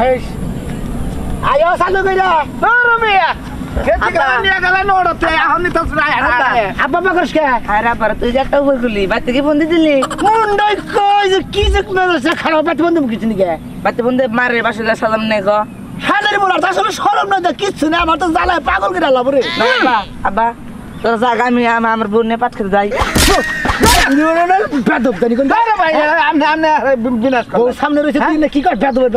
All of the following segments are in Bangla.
হেস আয়ো চালু কইরা রমিয়া আব্বা বাকস কে আরে আবার তুই যে একটা উপর খুলি বাড়িতে কি বন্ধ দিলি মুন্ডাই কই যে কি যে মেরেছে খারাপ বাতি বন্ধ কিছু নি কে বাড়িতে বন্ধ মারে বাসে যা সালাম নে গো হালের বলার আসলে শরম নাই কিচ্ছু না আমার তো জ্বালায় পাগল করে আল্লাহ রে আব্বা আব্বা তোরা জায়গা আমি আমার বোন নে পাট খেতে যাই বেদব জানি কোন ভাই আমনে বিনাশ কর সামনে রইছে তুই না কি কর বেদবের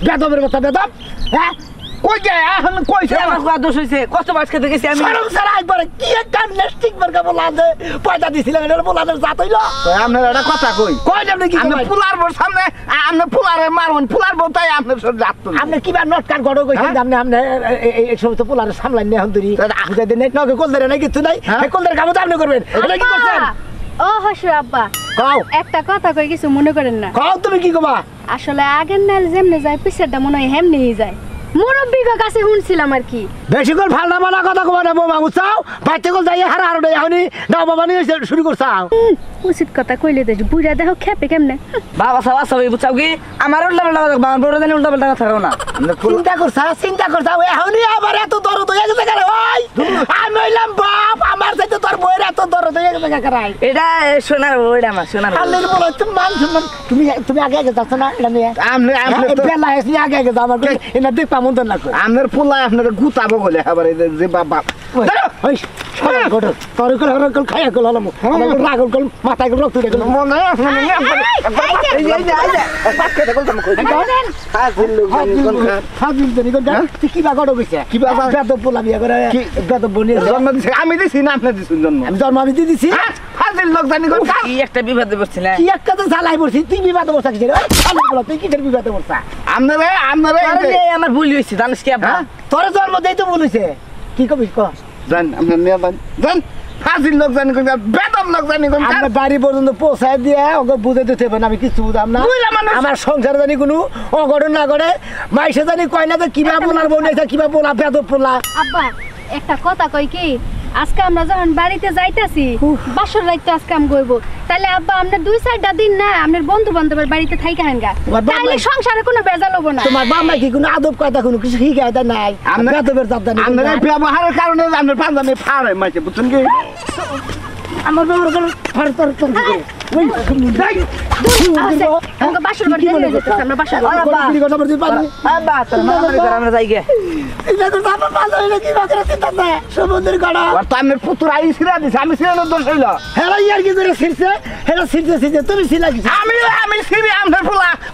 বেদবের কথা বেদব হ্যাঁ কই যায় এখন কইছে আমার কোয়া দোষ হইছে কত বাস খেতে গেছি আমি শরম সারা একবার কি একটা নেস্টিক মার্কা বলা দে পয়সা দিছিলাম এর বলাদের জাত হইলো তো আপনার একটা কথা কই আপনি কি আপনি ফুলার বোর সামনে আপনি ফুলারে মারবেন ফুলার বোর তাই আপনার সব জাত তো আপনি কিবা নটকার গড় কইছেন আপনি এই সমস্ত পোলারে সামলাই নে এখন তুই বুঝাই দেন নকে কল ধরে নাই কিছু নাই এই কল ধরে কাম তো আপনি করবেন এটা কি করছেন ও হসুর আব্বা কও একটা কথা কই কিছু মনে করেন না কও তুমি কি কবা আসলে আগের নাল যেমনে যায় পিছেরটা মনে হয় হেমনেই যায় মুরব্বির কাছে শুনছিলাম আর কি বেশি করে ফালনা মানা কথা কবা না বৌমা বুঝছাও বাচ্চা কল যাই হারা হারা এখনই দাও বাবা নিয়ে শুরু করছাও উচিত কথা কইলে দেখ বুড়া দেখো খেপে কেমনে বাবা সব সব বুঝাও কি আমার উল্টা পাল্টা কথা আমার বড় জানি উল্টা পাল্টা কথা কও না চিন্তা করছাও এখনই আবার এত দরদ হয়ে গেছে কেন ওই আমি হইলাম বাপ আমার সাথে তোর বইয়ের এত দরদ হয়ে গেছে কাকারাই এটা সোনার ওইটা আমার সোনার আল্লাহর বলো তুমি মান সম্মান তুমি আগে আগে যাচ্ছ না এটা নিয়ে আপনি তো বেলা এসে আগে আগে যাও আমার এটা দেখ পামন না করে আপনার ফুলা আপনার গুতাবো বলে আবার এই যে বাবা ওই সরা গড় তোর কল হরকল খায়া কল হলাম আমার রাগল কল মাথায় কল রক্ত দে মনে এই যে পাক খেতে কল তুমি কই হাজির লোক জানি কোন হাজির জানি কোন তুই কি বা গড় কইছে কি বা বেদব পোলা বিয়া করে বেদব বনিয়ে জন্ম দিছে আমি দিছি না আপনি দিছেন জন্ম আমি জন্ম আমি দিছি হাজির লোক জানি কোন কি একটা বিপদে পড়ছি না কি একটা তো ঝালাই পড়ছি তুই বিবাদে বসা কি রে আলু বলা তুই কি দের বিবাদে বসা আপনারে আমার ভুল হইছে জানিস কি আব্বা তোর জন্ম দেই তো বলিছে কি কবিস ক জান আপনার নিয়ে জান হাজির লোক জানি কোন বেদম লোক জানি কোন আমরা বাড়ি পর্যন্ত পৌঁছায় দিয়ে ওকে বুঝে দিতে হবে না আমি কিছু বুঝাম না আমার সংসার জানি কোনো অঘটন না করে মাইসে জানি কয় না যে কিবা বোনার বোন এসে কিবা বোলা বেদব পোলা আব্বা একটা কথা কই কি আজকে আমরা যখন বাড়িতে যাইতাছি বাসর রাইতে আজকে আম গইব তাহলে আব্বা আমরা 2-4টা দিন না আমাদের বন্ধু বান্ধবের বাড়িতে থাইকা হানগা তাইলে সংসারে কোনো বেজাল হবো না তোমার বাবা কি কোনো আদব কথা কোনো কিছু শিখায় দেয় নাই বেদবের জাত জানি আপনার ব্যবহারের কারণে আপনার পাঞ্জাবি ফাড়ে মাইছে বুঝছেন কি আমার ব্যবহার করে ফার তোর তোর ওই আমাকে বাসর বাড়িতে নিয়ে যেতেছে আমরা বাসর আব্বা তোর মামা করে আমরা যাই গে এটা তো বাবা পালো এটা কি বাকরা চিন্তা না সমুদ্রের গড়া আর তো আপনার পুত্র আই ছিড়া দিছে আমি ছিড়ানোর দোষ হইল হেলা ইয়ার কি করে ছিড়ছে হেলা ছিড়ছে তুমি ছিলা কি আমি ছিড়ি আপনার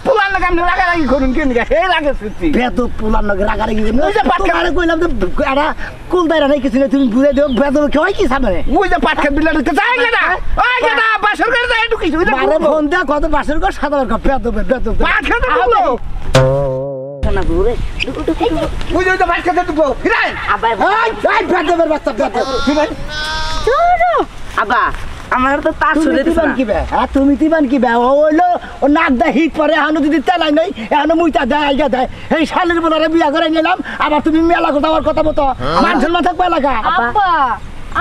ফুলার নাকি আপনি রাগারাগি করুন কেন হে লাগে ছিড়ছি বেদব পোলার নাকি রাগারাগি ওই যে পাটকারে কইলাম যে এটা কুলদাইরা নাই কিছু না তুমি বুঝাই দিও বেদব কি হয় কি সামনে ওই যে পাটকা বিলাতে যাই গেনা ওই গেনা বাসর করে যাই একটু কিছু মারে ফোন দে কত বাসের কর সাদা বেদব পাটকা তো বলো না ঘুরে ওই যে পাটকা তো বল ফিরাই আব্বা এই বেদবের বাচ্চা বেদব ফিরাই আব্বা আমার তো তার তুমি ছুলে দিবান কি বে হ্যাঁ তুমি দিবান কি বে ও হইলো ও নাক দা হিট পরে এখনো যদি তেলাই নাই এখনো মুইতা দেয় আইগা দেয় এই শালের বলারে বিয়া করে নিলাম আবার তুমি মেলা কথা আমার কথা মতো মান সম্মান থাকবে এলাকা আব্বা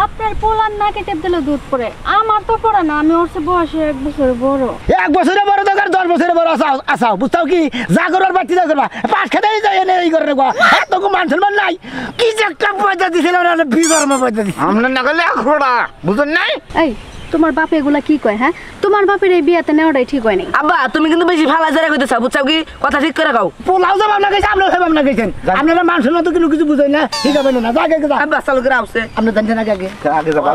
আপনার পোলার নাকে টেপ দিলে দুধ পড়ে আমার তো পড়ে না আমি ওর চেয়ে বয়সে 1 বছর বড় 1 বছরে বড় দরকার 10 বছরে বড় আসাও বুঝতাও কি যা করবার বাড়তি যা করবা পাঁচ খেতেই যায় এনে এই করে গো এত মান সম্মান নাই কি যে একটা পয়সা দিছিল না বিগর্ম পয়সা দিছিল আমরা না গেলে খোড়া বুঝুন নাই এই তোমার বাপ এগুলা কি কয় হ্যাঁ তোমার বাপের এই বিয়াতে নেওয়াটাই ঠিক হয় নাই আব্বা তুমি কিন্তু বেশি ভালো জায়গা কইতেছ বুঝছাও কি কথা ঠিক করে গাও পোলাও যাব না গেছে আমরা খাইবাম না গেছেন আপনারা মান সম্মান তো কিছু বুঝাই না ঠিক হবে না জাগে গেছে আব্বা চালু করে আউছে আপনি জানেন আগে আগে যাবো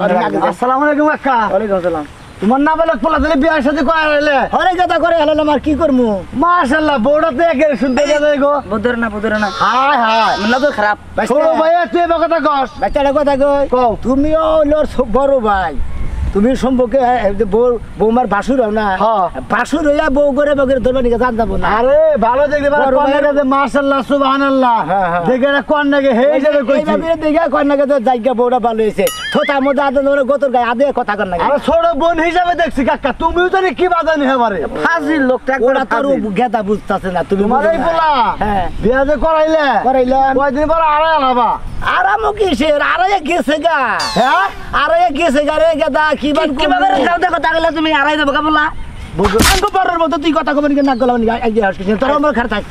আসসালামু আলাইকুম আক্কা ওয়ালাইকুম আসসালাম তোমার না বলে পোলা দিলে বিয়ার সাথে করাইলে হরে কথা করে হলো আমার কি করমু মাশাআল্লাহ বড়তে একের শুনতে যাবে গো বদর না হায় হায় মন তো খারাপ ছোট ভাইয়া তুই কথা কস বাচ্চাটা কথা কই তুমিও লোর বড় ভাই তুমি সম্পর্কে বৌমার বাসুর হও না বাসুর হইয়া বউ করে বগের ধরবা নিকে জান যাবো না আরে ভালো দেখলে মাশাআল্লাহ সুবহানাল্লাহ দেখে কন্যাকে হে হিসেবে কইছি দেখে কন্যাকে তো জায়গা বউটা ভালো হয়েছে থোতা মধ্যে আদে ধরে গোতর গায়ে আদে কথা কর না আরে ছোট বোন হিসাবে দেখছি কাকা তুমিও জানি কি বাদানি হবারে ফাজিল লোকটা ওরা তোর গেদা বুঝতাছে না তুমি তোমারই বলা হ্যাঁ বিয়া যে করাইলাম কয়দিন পর আড়াই আলাবা আরাম কিসের আড়াই গেছে গা হ্যাঁ আড়াই গেছে গা রে গেদা কিভাবে যাও দেখো তাহলে তুমি আড়াই দেবো কা বলা আঙ্গ পরের মতো তুই কথা কবেন কি না গলাম তোর আমার খারাপ থাক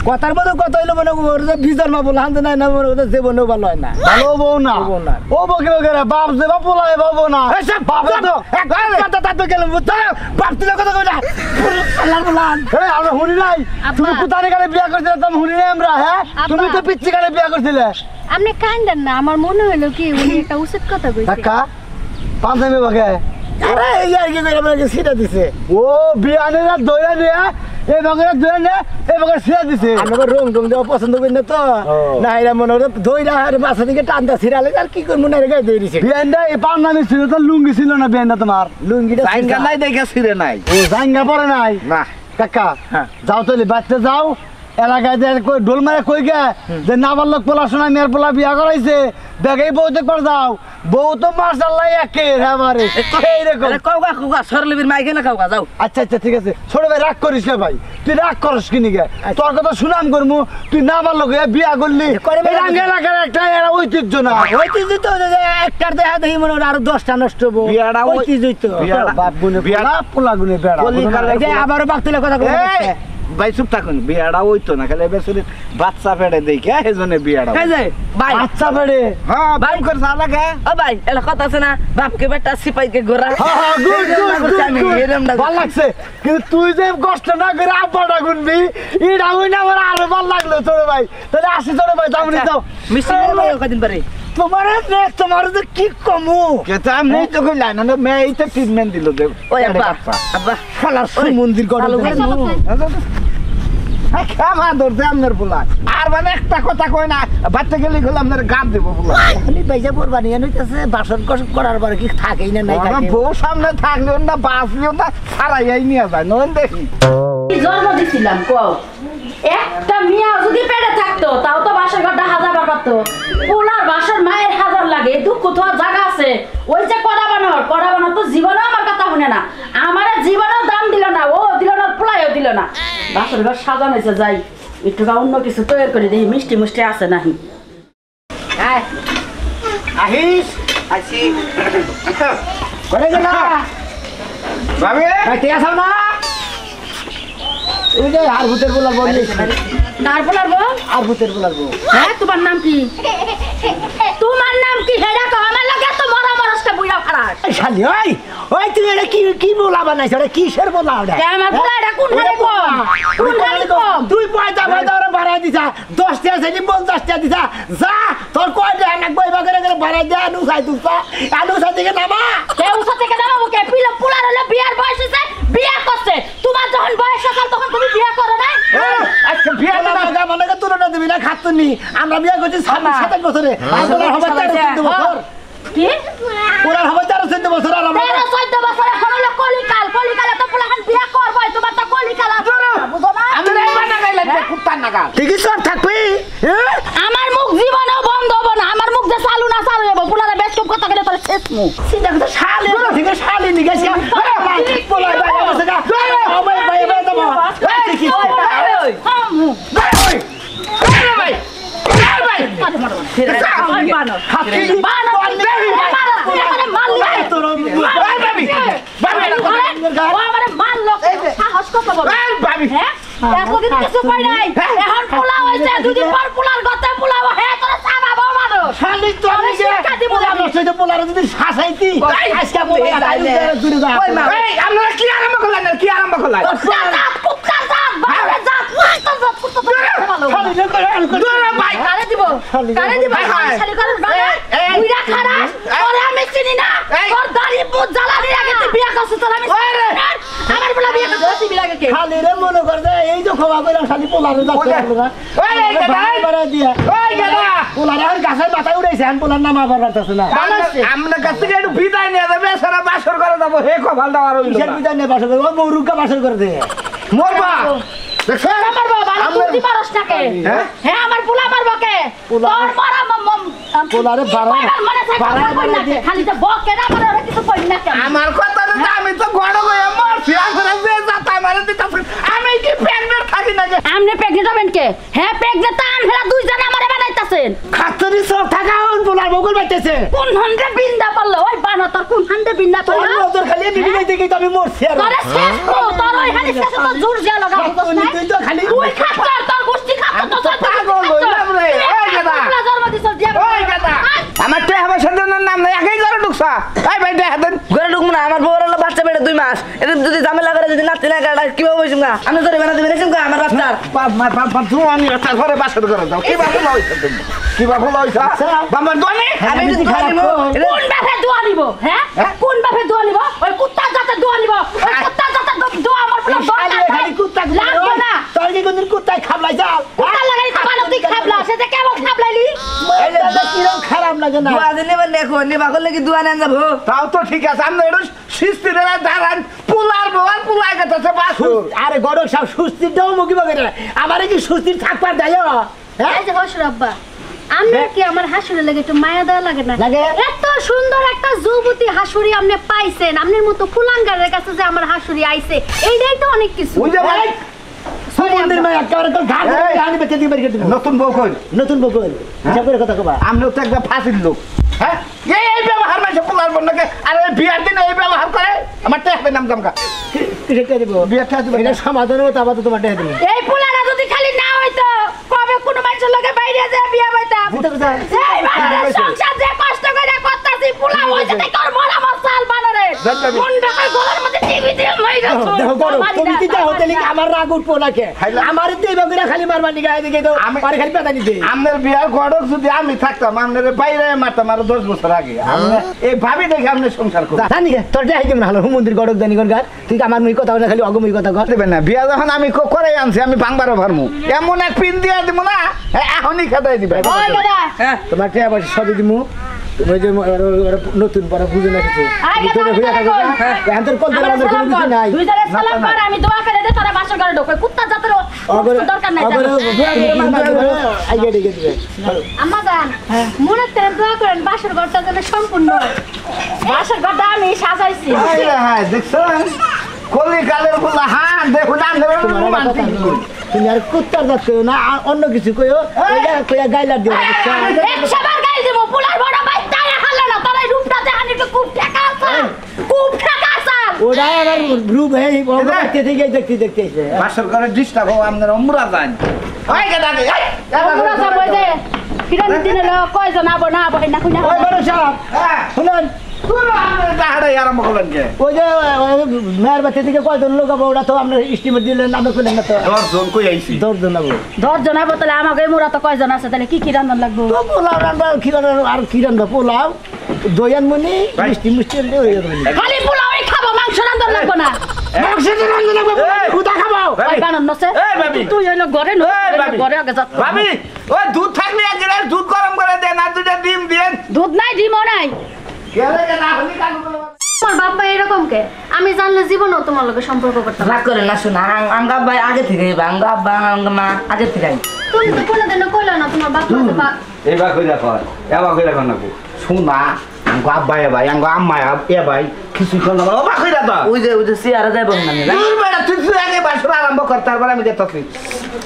কথার মতো কথা হইলো মনে করো বিজার মা বলে হানতে নাই না মনে করো যে বনেও ভালো হয় না ভালো বউ না ও বকে বকে বাপ যে বাপ পোলায় বাবু না বাপ তো কথা তাতে গেলাম বাপ তুলে কথা কই না আল্লাহ বলান আমরা শুনি নাই তুমি কোথায় গেলে বিয়া করছিলে তুমি শুনি নাই আমরা হ্যাঁ তুমি তো পিচ্ছি গেলে বিয়া করছিলে আপনি কান্দেন না আমার মনে হলো কি উনি একটা উচিত কথা কইছে কাকা পাঞ্জাবি বকে আরে এই আর কি করে আমাকে সিটা দিছে ও বিয়ানেরা দইয়া নিয়ে এই বকেরা দইয়া নিয়ে এই বকের ছিঁড়া দিছে আমাকে রং টং দেওয়া পছন্দ করি না তো না এরা মনে হলো দইরা আর বাসা থেকে টানটা ছিড়ালে আর কি করে মনে রেখে দিয়ে দিছে বিয়ানটা এই পাঞ্জাবি ছিল তো লুঙ্গি ছিল না বিয়ানটা তোমার লুঙ্গিটা জাইঙ্গা নাই দেখে ছিঁড়ে নাই ও জাঙ্গা পরে নাই না কাকা হ্যাঁ। যাও তাহলে বাচ্চা যাও এলাকায় যে কই ঢোল মারে কই গে যে নাবালক পড়াশোনা মেয়ের পোলা বিয়া করাইছে দেখেই বউ দেখবার যাও বউ তো মাশাআল্লাহ একে এবারে এইরকম কাউকা কাউকা সরলিবির মাইকে না কাউকা যাও আচ্ছা আচ্ছা ঠিক আছে ছোট ভাই রাগ করিস না ভাই তুই রাগ করস কিনি গে তোর কথা শুনাম করমু তুই নাবালক হয়ে বিয়া করলি এই রাঙ্গে এলাকার একটা এরা ঐতিহ্য না ঐতিহ্য তো একটার দেখা দেখি মনে হয় আরো 10টা নষ্ট হবো বিয়াটা ঐতিহ্য তো বাপ গুনে বিয়া পোলা গুনে বেড়া এই যে আবারও বাকতিলে কথা কই এই, ভাই চুপ থাকুন বিয়াটা হইতো না খালি এবার শুনি বাচ্চা পেটে দেখে এজনে বিয়াটা এই যে ভাই আচ্ছা বেড়ে হ্যাঁ ভাই করে সালা কে ও ভাই এলা কথা আছে না বাপকে বেটা সিপাইকে গোরা হ্যাঁ গুড গুড আমি এরমটা ভাল লাগছে কিন্তু তুই যে কষ্ট না করে আব্বাটা গুনবি এটা হই না আমার আরো ভাল লাগলো ছোট ভাই তাহলে আসি ছোট ভাই তাহলে যাও মিষ্টি কদিন পরে তোমার যে কি কমু কেতা আমি নেই তো কইলা না মে এই তো ট্রিটমেন্ট দিল দে ওই আব্বা আব্বা শালার মন্দির করে চালু করে চলো খাই। ক্ষমা ধরতে আপনার পোলা আর মানে একটা কথা কয় না বাচ্চা গেলে গেলে আপনার গান দেবো পোলা খালি পয়সা পড়বানি নইতাছে বাসন কোসন করার পরে কি থাকেই না নাই আমার থাকে বউ সামনে থাকলেও না বাঁচলেও না সারাইয়াই নিয়ে যায় নন দেখি জন্ম দিছিলাম কও একটা মিয়া যদি পেটে থাকতো তাও তো বাসর ঘরটা হাজার পারতো পোলার বাসর মায়ের হাজার লাগে দুঃখ তো আর জায়গা আছে ওই যে কড়া বানর তো জীবনেও আমার কথা শুনে না আমার জীবনেও দাম দিল না ও দিল না পোলাইও দিল না বাসর ঘর সাজানো হয়েছে যাই একটু অন্য কিছু তৈরি করে দেখি মিষ্টি মিষ্টি আছে নাহি আহিস আসি করে গেল ভাবি ঠিক আছে না ওই যে আর ভূতের বলার বল কার পোলার বউ আর ভূতের বলার বল হ্যাঁ তোমার নাম কি তোমার নাম কি হেডা তো আমার লাগে তো মরা মরসটা বুইরা খারাস শালি ওই ওই তুই এটা কি কি বলা বানাইছ ওটা কিসের বলা ওটা আমার পোলা এটা কোন হারে কম কোন হারে কম তুই পয়সা ওরা বাড়াই দিছা 10 টাকা সেটি 50 টাকা দিছা যা তোর কয় টাকা নাক বইবা করে বাড়াই দে আনু খাই তুই আনু সাথে থেকে নামা কেউ সাথে কেন ওকে পিলা পোলার হলে বিয়ার বয়স হইছে বিয়া করছে তোমার যখন বয়স আছে তখন তুমি বিয়া করো না আজকে বিয়ে না মানে তুলনা দিবি না খাতুনি আমরা বিয়ে করছি 27 বছরে আপনার হবে 13 বছর কি ওরা হবে 13 বছর আর আমরা 13-14 বছর এখন হলো কলিকালে তো পোলা এখন বিয়া করবে তোমার তো কলিকাল আছে বুঝো না আমি এই বানা গাইলাম কুত্তার নাগাল ঠিকই সব থাকবি আমার মুখ জীবনেও বন্ধ হবে না আমার মুখ যে চালু না চালু হবে পোলারে বেশ খুব কথা কইলে তোর শেষ মুখ সিধা কথা শালে ঠিক আছে শালে নিয়ে গেছে বলা ভাই আছে না ভাই ভাই ভাই তো এই কি আপনারা কি আরম্ভ করলেন কি আরম্ভ করলেন কারে দিব শালি করে বুইরা খারাপ তোরে আমি চিনি না তোর দাড়ি বুঝ জ্বালানি আগে তুই বিয়া করছিস তোর আমি আমার বলা বিয়া করছিস তুই বিয়া কে খালি রে মনে কর যে এই যে খোয়া কইরা খালি পোলারে যাচ্ছে আমরা দিয়া পোলারে আর গাছের মাথায় উড়াইছে আন পোলার নাম আবার রাখতেছে না আমরা কাছ থেকে একটু বিদায় নিয়ে যাবে সারা বাসর করে যাবো হে কপাল দেওয়ার হইল কিসের বিদায় নিয়ে বাসর করে ও মৌরুকা বাসর করে দে মরবা দেখছেন আমার বাবা তুই পারস না কে হ্যাঁ আমার পোলা মারবো কে তোর মারা পোলারে বাড়া খালি তো বকে না আমার কিছু কই না কেন আমার কথা তো আমি তো গড় হয়ে মরছি এখন যে যাতা মারে দিতাছি আমি কি প্রেগনেন্ট থাকি না আমনে প্রেগনেন্ট হবেন কে হ্যাঁ প্রেগনেন্ট তো আমরা দুইজন আমারে বানাইতাছে আছেন খাতরি সব থাকা হন বলার বগল বাইতেছে কোন হান্ডে বিন্দা পারলো ওই বানা তোর কোন হান্ডে বিন্দা তোর পারলো নজর খালি বিবি বাইতে কি আমি মরছি আর তোরে শেষ তো তোর ওই হানি শেষ তো জোর জিয়া লাগা তুই তো খালি তুই খাতর তোর গোষ্ঠী খাতর তো তোর পাগল হইলাম রে। ওই গাদা। জন্ম দিছ দিয়া ওই গাদা আমার তে হবে সন্তানের নাম নাই একই করে ঢুকছা এই ভাই দে হাতেন ঘরে ঢুকবো না আমার বউর হলো বাচ্চা বেড়ে 2 মাস এটা যদি ঝামেলা করে যদি নাতি না কাটা কিভাবে বসুন গা আমি ধরে বেনা দেবেন এসে আমার বাচ্চার বাপ তুমি আমি তারপরে বাসর করে দাও কি বাপ হইছে তুমি কি বাপ হইছে বাবার দোয়ানি আমি যদি খারাপ খালি কর। কোন বাপে দোয়া নিব হ্যাঁ কোন বাপে দোয়া নিব ওই কুত্তা জাতে দোয়া নিব ওই কুত্তা জাতে দোয়া আমার বলে খালি খালি কুত্তা লাগবে না তোর কি কোন কুত্তায় খাবলাই যাও কুত্তা লাগাই তো ভালো তুই খাবলা সেটা কেমন খাবলাইলি কিরকম খারাপ লাগে না দুয়া দিনে বলে দেখো নিবা করলে কি দুয়া নেন যাবো তাও তো ঠিক আছে আমরা একটু শিস্তিরে দাঁড়ান পুলার বল পুলাই গেছে বাসুর আরে গড়ক সব সুস্থির দাও মুখি বগে আমারে কি সুস্থির থাকবার যায় হ্যাঁ এই যে হসুর আব্বা আপনার কি আমার হাসুরে লাগে একটু মায়া দেওয়া লাগে না লাগে। এত সুন্দর একটা যুবতী হাসুরি আপনি পাইছেন আপনার মতো কুলাঙ্গারের কাছে যে আমার হাসুরি আইছে এইটাই তো অনেক কিছু বুঝে ভাই সুমন্দির মা একেবারে তো ঘাট এই। আনি বেঁচে দিয়ে বের করে দিবো নতুন বউ কই নতুন বকুল হিসাব করে কথা কবা আমরাও তো একটা ফাঁসির লোক হ্যাঁ এই ব্যবহার মাঝে পুলার বন্যকে আর এই বিয়ার দিনে এই ব্যবহার করে আমার তো হবে নাম জামকা কিসে দিব বিয়ে ঠেয়া দিবে। এটা সমাধান হতো আবার তো তোমার টেহা দিবো এই পুলারা যদি খালি না হইতো কবে কোন মানুষের লগে বাইরে যায় বিয়া হইতাম এই বাড়ির সংসার যে কষ্ট করে করতাছি পুলা হইছে তাই তোর মরা মশাল বানারে জানতাম। মুন্ডা কই গলার মধ্যে টিভি দিয়ে মাইরা দেখো করো তুমি কি যাও হতে লিখে আমার রাগ উঠবো নাকে খাইলা। আমার তো এইভাবে খালি মারবার নিকে এদিকে তো আমি- পারে খালি পেটা নিতে আমাদের বিয়ার গড়ক যদি আমি থাকতাম আমাদের বাইরে মারতাম আরো 10 বছর আগে আমরা এই ভাবি দেখে আপনি সংসার করতে জানি তোর টেহাই কেমন হলো হুমন্দির গড়ক জানি কোন গার তুই কি আমার মুই কথা বলে খালি অগমুই কথা কর দেবেন না বিয়া যখন আমি করে আনছি আমি ভাঙবারও ভারমু এমন এক পিন দিয়ে দিব না এখনই খেদাই দিবে ওই দাদা হ্যাঁ তোমার টেহা বসে সবই দিমু তুমি যে নতুন পরে বুঝে না কিছু আয় গেছে, ভিতরে হইয়া থাকো হ্যাঁ। এখন তোর কল আমরা আমাদের কোনো সালাম কিছু কর নাই দুই জনের সালাম কর আমি দোয়া করে দে তোরা বাসর ঘরে ঢোক ওই কুত্তা জাতের দরকার নাই আইয়া ডেকে দিবে আম্মা জান মনে করে দোয়া করেন বাসর ঘরটা যেন সম্পূর্ণ হয়। বাসর ঘরটা আমি সাজাইছি হ্যাঁ দেখছেন কলিকালের বলা হ্যাঁ দেখুন তোমার একটা কথা বলি, তুমি আর কুত্তার জাত কইও না আর অন্য কিছু কইও কইয়া কইয়া গাইলার দিও না, বুঝছো? 100 বার গাইল দিব পুলার বড় ভাই তাই হারলে না তোর এই রূপটা দেখানি একটু খুব ঠেকা আছে খুব ঠেকা আছে ওরা আবার রূপ হয়ে দেখতে থেকে দেখতে দেখতে এসে। বাসর ঘরে ডিস্টার্ব হবো আপনার অমরা যান ওই গেদা গে আমরা সব ওই যে কিরান দিনে লোক কয়জন আবো না আবো না কইনা ওই বড় সাহেব শুনুন তাহারাই আরম্ভ করলেন কে ওই যে মেয়ের বাচ্চা থেকে কয়জন লোক আবো ওরা তো আপনার স্টিমের দিলেন আমরা করলেন না তো 10 জন কই আইছি 10 জন আবো 10 জন আবো তাহলে আমাকে মোরা তো কয়জন আছে তাহলে কি কি রান্ধন লাগবো তো পোলাও রান্না কি রান্না আর কি রান্না পোলাও দয়ান মনি মিষ্টি মিষ্টি হয়ে যাবে খালি পোলাওই খাবো মাংস রান্ধন লাগবো না মাংস তো রান্না লাগবে খুদা খাবো ওই বানন নছে এই ভাবি। তুই হইলো ঘরে নো এই ভাবি। ঘরে আগে যা ভাবি ওই দুধ থাকলে এক গ্লাস দুধ গরম করে দেন আর দুটা ডিম দেন দুধ নাই ডিমও নাই গেলে না হলি কাজ করব তোমার বাবা এরকম কে আমি জানলে জীবনও তোমার লগে সম্পর্ক করতাম না। রাগ করে না শোনা আঙ্গা ভাই আগে থেকে আঙ্গা আব্বা আঙ্গা মা আগে থেকে তুমি তো কোনোদিনও কইলা না তোমার বাপ মা এইবার কই দেখো এবার কই দেখো না শুনা আঙ্গো আব্বা এ ভাই আঙ্গো আম্মা এ ভাই কিছু কোন না বাবা কই দেখো ওই যে সিয়ারা যাইব না দূর বেড়া তুই তুই আগে বাসর আরম্ভ কর তারপর আমি দেখতেছি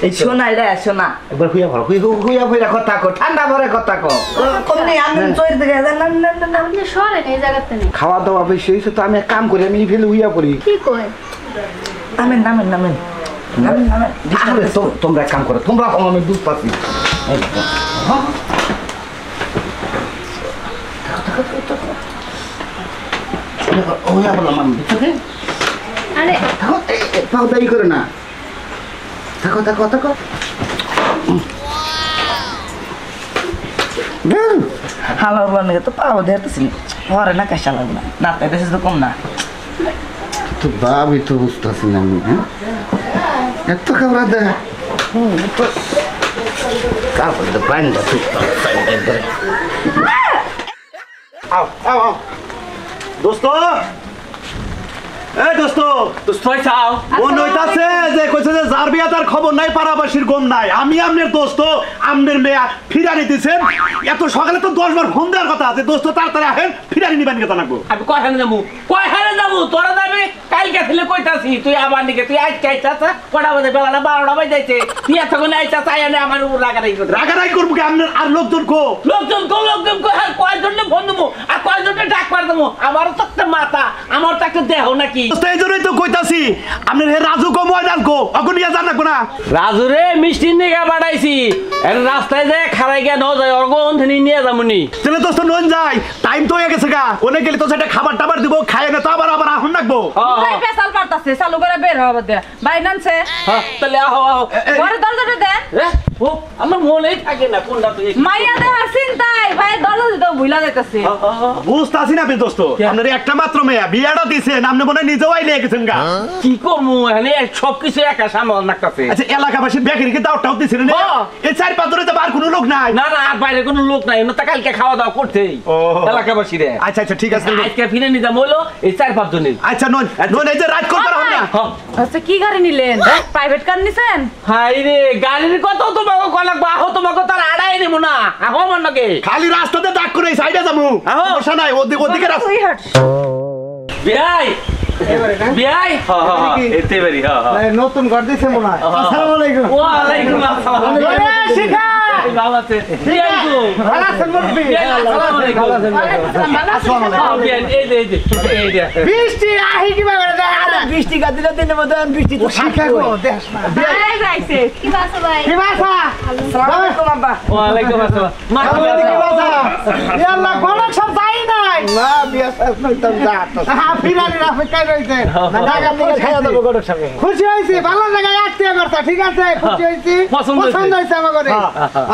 এই শোনা রে শোনা একবার হুইয়া ভালো হুইয়া হুইয়া কথা কো ঠান্ডা ভরে কথা কো কমনি আমি চোর থেকে না না না আপনি সরেন এই জায়গাতে নেই খাওয়া দাওয়া বেশি হয়েছে তো আমি এক কাম করি আমি ফেলে হুইয়া পড়ি কি কয় নামেন নামেন নামেন নামেন নামেন আরে তোমরা এক কাম করো তোমরা কম আমি দুধ পাচ্ছি হুইয়া বললাম আমি বুঝছো আরে থাকো পাও দেরি করে না থাকো থাকো থাকো হালার বানে তো পাও দেখতেছি পরে না কাশা লাগবে না না তাই বেশি তো কম না তো ভাবি তো বুঝতেছি না আমি হ্যাঁ এত খাবার দে তারপরে তো বান্ধা তুই আও আও আও দোস্ত এই দোস্ত দোস্ত চাও মন হইতাছে যে কইছে যে যার বিয়া তার খবর নাই পাড়াবাসীর গম নাই আমি আমনের দোস্ত আমনের মেয়া ফিরানি দিছেন এত সকালে তো 10 বার ফোন দেওয়ার কথা আছে দোস্ত তাড়াতাড়ি আহেন ফিরানি নিবান কথা নাকবো আমি কয়খানে যাবো তোরা যাবি কালকে ছেলে কইতাছি তুই আমার দিকে তুই আজকে আইতাছ কটা বাজে বেলাটা 12টা বাজে যাইছে তুই এতক্ষণ আইতাছ আইনে আমার উপর রাগারাগি করবো কি আমনের আর লোকজন কো লোকজন হ্যাঁ কয়জনে ফোন দেবো আর কয়জনে ডাক পার দেবো আমারও তো একটা মাথা আমার তো একটা দেহ নাকি দোস্ত এই জন্যই তো কইতাছি আমনের হে রাজু কো ময়দান কো অগনিয়া জান রাখবো না রাজু রে মিষ্টি নিয়ে পাঠাইছি রাস্তায় যায় খারাই গিয়ে ন যায় অর্গন নিয়ে যাবনি তাহলে দোস্ত নন যাই টাইম তো হয়ে গেছে গা ওনে গেলে তো সেটা খাবার টাবার দিব খায় না তো আবার আহুন রাখবো ভাই পেছাল পারতাছে চালু করে বের হবে দে ভাই নানছে তাহলে আহো ঘরে দরজাটা দেন ও আমার মনেই থাকে না কোনটা তুই মাইয়া দেহার চিন্তাই ভাই দরজা দিতেও ভুলা যাইতাছে বুঝতাছি না দোস্ত আপনার একটা মাত্র মেয়া বিয়াটা দিছেন আপনি মনে হয় নিজেও আইলে গেছেন গা কি করবো এখানে সবকিছু একা সামল নাকতাছে আচ্ছা এলাকাবাসী বেকারি কি দাওটাও দিছেন না এই 4-5 ধরে তো আর কোনো লোক নাই না না আর বাইরে কোনো লোক নাই না কালকে খাওয়া দাওয়া করতেই এলাকাবাসী রে আচ্ছা আচ্ছা ঠিক আছে আজকে ফিরে নিতাম হইলো এই 4-5 জনের আচ্ছা নন এই যে রাত করতে হবে না আচ্ছা কি গাড়ি নিলেন প্রাইভেট কার নিছেন হাই রে গাড়ির কত তোমাকে কলাক বাহো তোমাকে তার আড়াই নেব না আহো আমার নাকি খালি রাস্তাতে দাগ করে সাইডে যাবো সমস্যা নাই ওদিকে রাস্তা তুই হাট বিয়াই বিয়াই এতে বেরি নতুন ঘর দিছে মনে হয় আসসালামু আলাইকুম ওয়ালাইকুম আসসালাম শিখা ভালো আছে বিয়াই গো ভালো আছেন মুরব্বি আসসালামু আলাইকুম আসসালামু আলাইকুম বিয়াই এই যে বৃষ্টি আহি কি বাবা আরে বৃষ্টি গাদিলে দিনের মধ্যে বৃষ্টি তো শিখা গো দেখ না ভাই যাইছে কি বাসা ভাই কি বাসা আসসালামু আলাইকুম আব্বা ওয়ালাইকুম আসসালাম মা কি বাসা ইয়াল্লাহ কোন সব যাই নাই না বিয়া তো যা তো হ্যাঁ ফিরানি রাফে কাই রইছে না ঢাকা থেকে খাওয়া দাওয়া করো সঙ্গে খুশি হইছি ভালো জায়গায় আসতে করতে ঠিক আছে খুশি হইছি পছন্দ হইছে আমার করে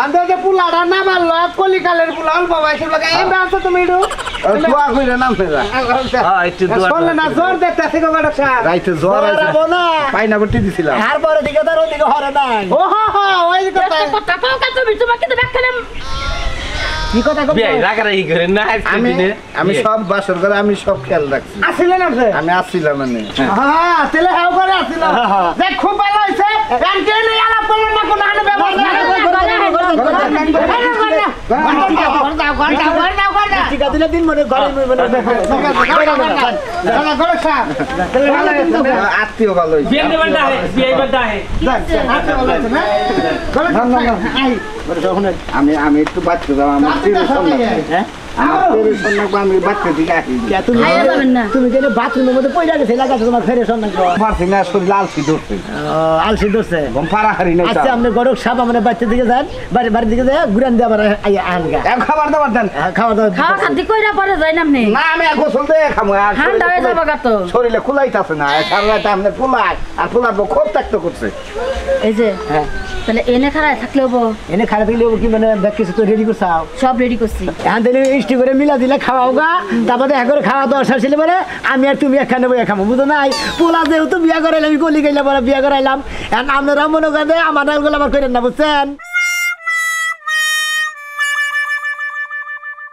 আন্দে যে পুলাটা না ভালো কলিকালের পুলা অল্প বয়সের লাগে এই বাসা তুমি একটু দোয়া কইরা নাম ফেরা একটু দোয়া বললে না জোর দেখতে গো বড় স্যার রাইতে জ্বর আছে না পাইনা বটি দিছিলাম আর পরে দিকে তার ওদিকে হরে নাই ও হো হো ওই কথা কথা পাও কা তুমি তোমাকে তো দেখালাম কি কথা কই বিয়াই রাগারাগি করে না আমি সব বাসর করে আমি সব খেয়াল রাখছি আসিলেন আপনি আমি আসছিলাম মানে হ্যাঁ তেলে হাও করে আসিল দেখ খুব ভালো হইছে গান কে নেই আলাপ করলেন না কোন আনে ব্যবস্থা টিকা দিলে দিন মনে ঘরে আত্মীয় ভালো হয়েছে বিয়াই বান্ডা হে বিয়াই বান্ডা হে আমি আমি একটু বাচ্চা দাও আমার আমি বাচ্চা দিকে আসি তুমি কেন বাথরুমের মধ্যে পয়সা গেছে লাগাছো তোমার ফেরে সন্ধান পারছি না শরীর আলসি ধরছে আলসি ধরছে পাড়াহারি নাই আচ্ছা আপনি গরক সাপ আমাদের বাচ্চার দিকে যান বাড়ির দিকে যায় ঘুরান দিয়ে আবার আনগা খাবার দাবার দেন খাওয়া দাওয়া খাওয়া খাদ্য কইরা পরে যাই নামনে না আমি আর গোসল দিয়ে খামো আর ঠান্ডা হয়ে যাবে গা তো শরীরে খুলাইতাছে না সারা রাত আপনি ফুলাই আর ফুলার খুব ত্যাক্ত করছে এই যে তাহলে এনে খারায় থাকলেও এনে খারাপ থাকলে কি মানে কিছু তো রেডি করছাও সব রেডি করছি এখন তাহলে ইস্টি করে মিলা দিলে খাওয়াও গা তারপরে এক করে খাওয়া দাওয়া শেষ ছিল বলে আমি আর তুমি একখানে বইয়া খাবো বুঝো নাই পোলা যেহেতু বিয়া করাইলাম আমি গলি গেলে বিয়া করাইলাম আপনারা মনে করেন আমার নামগুলো আবার করেন না বুঝছেন।